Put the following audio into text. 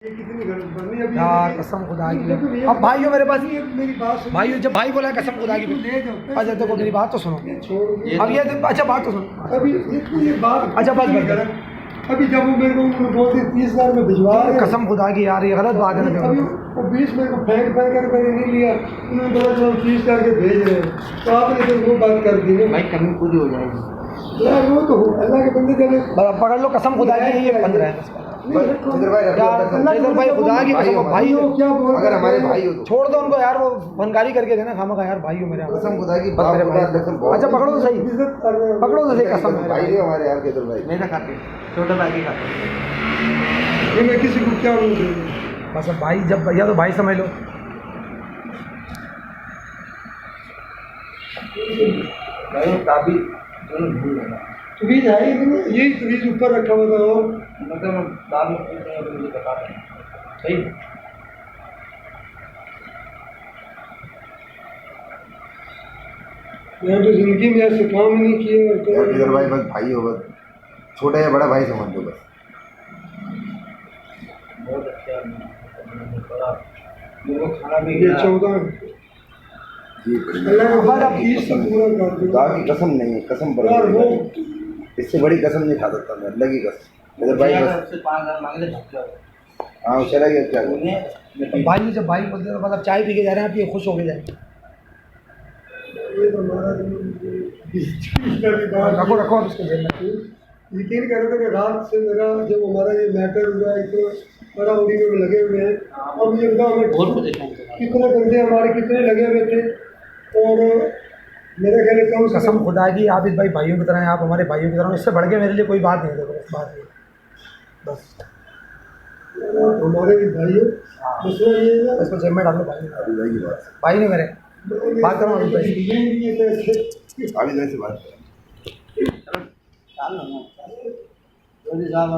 यार कसम खुदा की। अब भाइयों मेरे पास मेरी बात भाइयों जब भाई बोला कसम खुदा की। अच्छा देखो मेरी बात तो सुनो। अब ये अच्छा बात तो सुनो। अभी ये बात अच्छा बस बस अभी जब वो मेरे को बोलते 30,000 में भिजवा रहे हैं, कसम खुदा की यार ये गलत बात है ना। अभी वो 20 मेरे को फेंक कर मैंने नहीं लिया, उन्होंने बोला जो 30 करके भेज रहे हैं, तो आपने फिर वो बात कर दी ना भाई कमी पूरी हो जाएगी यार। वो तो अल्लाह के बंदे जब पकड़ लो कसम खुदा की ये 15 है। यार भाई खुदा की कसम भाई क्या बोल अगर हमारे भाई हो तो छोड़ दो उनको यार, वो फनकारी करके देना खामा यार भाई हो मेरे। कसम खुदा की बस मेरे भाई। अच्छा पकड़ो तो सही, इज्जत कर रहे हैं, पकड़ो तो सही कसम भाई है हमारे यार के भाई नहीं ना खाते, छोटे भाई के खाते। ये मैं किसी को क्या बोलूँ। बस अब भाई जब भैया तो भाई समझ लो। भाई काफी दोनों भूल गया बीज है ही नहीं, यही तो बीज ऊपर रखा हुआ था। और मतलब बाद में पूछते हैं तो मुझे बता दें सही। मैं तो जिंदगी में ऐसे काम ही नहीं किए। यार किधर भाई बस भाई हो, बस छोटा या बड़ा भाई समझ लो बस। बहुत अच्छा बड़ा मेरे को खाना भी ये 14 जी अल्लाह के बाद आप 30 से पूरा कर दो खुदा की कसम नहीं, कसम पर यार। वो इससे बड़ी कसम नहीं खा सकता मैं, अल्लाह की कसम। इधर भाई बस उससे 5,000 मांगे थे भाग जाओ। हाँ चला गया क्या करूं? उन्हें भाई जब भाई बोलते तो मतलब चाय पी के जा रहे हैं आप, ये खुश हो के जाए। ये तो हमारा रखो रखो अब इसको जेब में। यकीन करो कि रात से मेरा जब हमारा ये मैटर हुआ है इतना बड़ा उड़ी में लगे हुए हैं। अब ये बताओ हमें बहुत परेशान थे। कितने बंदे हमारे कितने लगे हुए थे। और मेरा ख्याल है कम से कसम कम खुदा की आबिद भाई भाइयों की तरह हैं, आप हमारे भाइयों की तरह। इससे बढ़ के मेरे लिए कोई बात नहीं है। देखो बस बात नहीं, बस हमारे भी भाई हो। दूसरा ये है ना, इसको जेब में डालो। भाई भाई की बात भाई नहीं मेरे बात करो अभी भाई। ये अच्छे अभी से बात चलो, चलो ना। जल्दी साहब